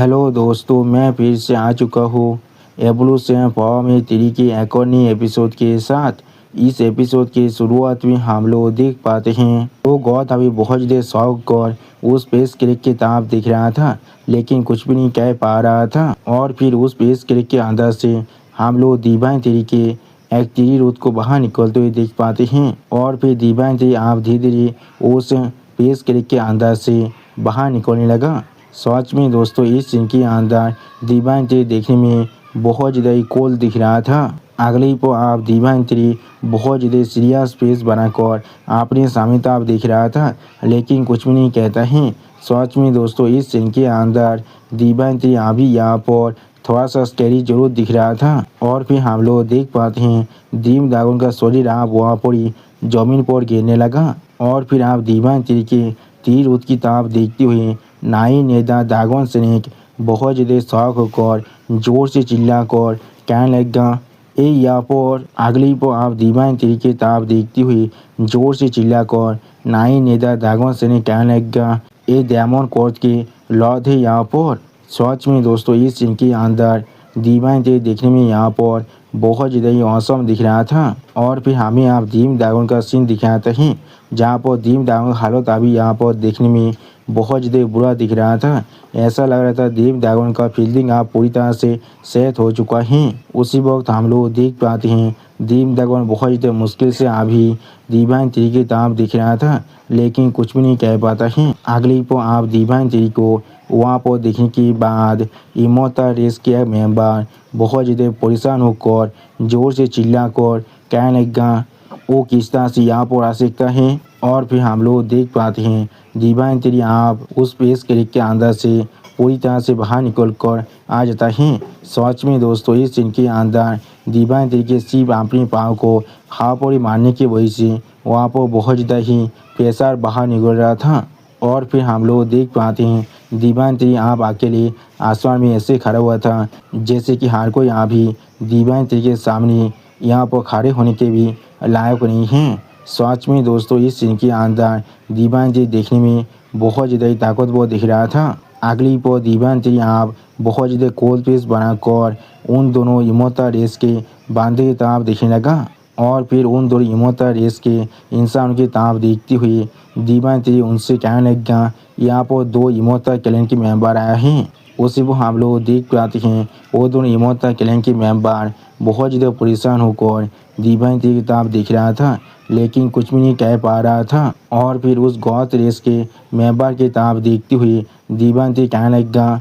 Hello दोस्तों, मैं फिर से आ चुका हूँ एवोल्यूशन पावर में 3 के एक और नए एपिसोड के साथ। इस एपिसोड के शुरुआत में हम लोग देख पाते हैं तो गौत अभी बहुत देर शौक कर उस स्पेस क्रिक की ताप दिख रहा था, लेकिन कुछ भी नहीं कह पा रहा था। और फिर उस स्पेस क्रिक के अंदर से हम लोग दिवान तेरी के एक तीरी रूट को बाहर निकलते हुए देख पाते हैं। और फिर दिवान तेरी आप धीरे धीरे उस स्पेस क्रिक के अंदर से बाहर निकलने लगा। सच में दोस्तों, इस सीन के अंदर दिवान तेरी देखने में बहुत ज़्यादा कूल दिख रहा था। अगले पर आप दिवान तेरी बहुत ज़्यादा सीरियस फेस बनाकर अपने सामने ताप दिख रहा था, लेकिन कुछ भी नहीं कहता है। सच में दोस्तों, इस सीन के अंदर दिवान तेरी अभी यहाँ पर थोड़ा सा स्कैरी जरूर दिख रहा था। और फिर हम लोग देख पाते हैं दीम दागन का शरीर आप वहाँ पर ही जमीन पर गिरने लगा। और फिर आप दिवान तेरी के तीर उत की ताप देखते हुए नाई नेता दागन सैनिक बहुत ज़्यादा शौक होकर जोर से चिल्लाकर कहने लगा, ए यहाँ पर अगली पर आप दिवान तेरी के ताप देखती हुई जोर से चिल्लाकर नाई नेता दागन सैनिक कहने लगा, ए डायमंड कोर्ट के लॉर्ड है यहाँ पर। सच में दोस्तों, इस सीन के अंदर दिवान तेरी देखने में यहाँ पर बहुत ज़्यादा ही औसम दिख रहा था। और फिर हमें आप दीम दागन का सीन दिखाते हैं, जहाँ पर दीम दागन हालत अभी यहाँ पर देखने में बहुत ज़्यादा बुरा दिख रहा था। ऐसा लग रहा था दीम दागन का फील्डिंग आप पूरी तरह से सेट हो चुका है। उसी वक्त हम लोग देख पाते हैं दीम दागन बहुत ज़्यादा मुश्किल से अभी दिवान तेरी के ताप दिख रहा था, लेकिन कुछ भी नहीं कह पाता है। अगली पर आप दिवान तेरी को वहाँ पर देखने के बाद इमोर्टल रेस के मेंबर बहुत ज़्यादा परेशान होकर जोर से चिल्लाकर कहने लगा, वो किस तरह से यहाँ पर आ सकता है। और फिर हम लोग देख पाते हैं दिवान तेरी आप उस स्पेस क्रिक के अंदर से पूरी तरह से बाहर निकल कर आ जाता है। सच में दोस्तों, इस सीन के अंदर दिवान तेरी के सिर्फ अपने पाँव को हवा पर मारने की वजह से वहाँ पर बहुत ज़्यादा ही प्रेशर बाहर निकल रहा था। और फिर हम लोग देख पाते हैं दिवान तेरी आप अकेले आसमान में ऐसे खड़ा हुआ था जैसे कि हर कोई यहाँ भी दिवान तेरी के सामने यहाँ पर खड़े होने के भी लायक नहीं हैं। सच में दोस्तों, इस सीन के अंदर दिवान तेरी देखने में बहुत ज़्यादा ही ताकतवर दिख रहा था। अगली पर दिवान तेरी आप बहुत ज़्यादा कोल पेस बनाकर उन दोनों इमोर्टल रेस के बांधे की तरफ देखने लगा। और फिर उन दोनों इमोर्टल रेस के इंसान की तरफ देखती हुई दिवान तेरी उनसे कहने लगा, यहाँ पर 2 इमोर्टल क्लैन के मेंबर आए हैं। उसी को हम लोग देख पाते हैं वो दोनों इमोर्टल क्लैन के मेंबर बहुत ज़्यादा परेशान होकर दिवान तेरी की तरफ देख रहा था, लेकिन कुछ भी नहीं कह पा रहा था। और फिर उस गौत रेस के मेंबर की तरफ देखती हुई दिवान तेरी कहने लगा,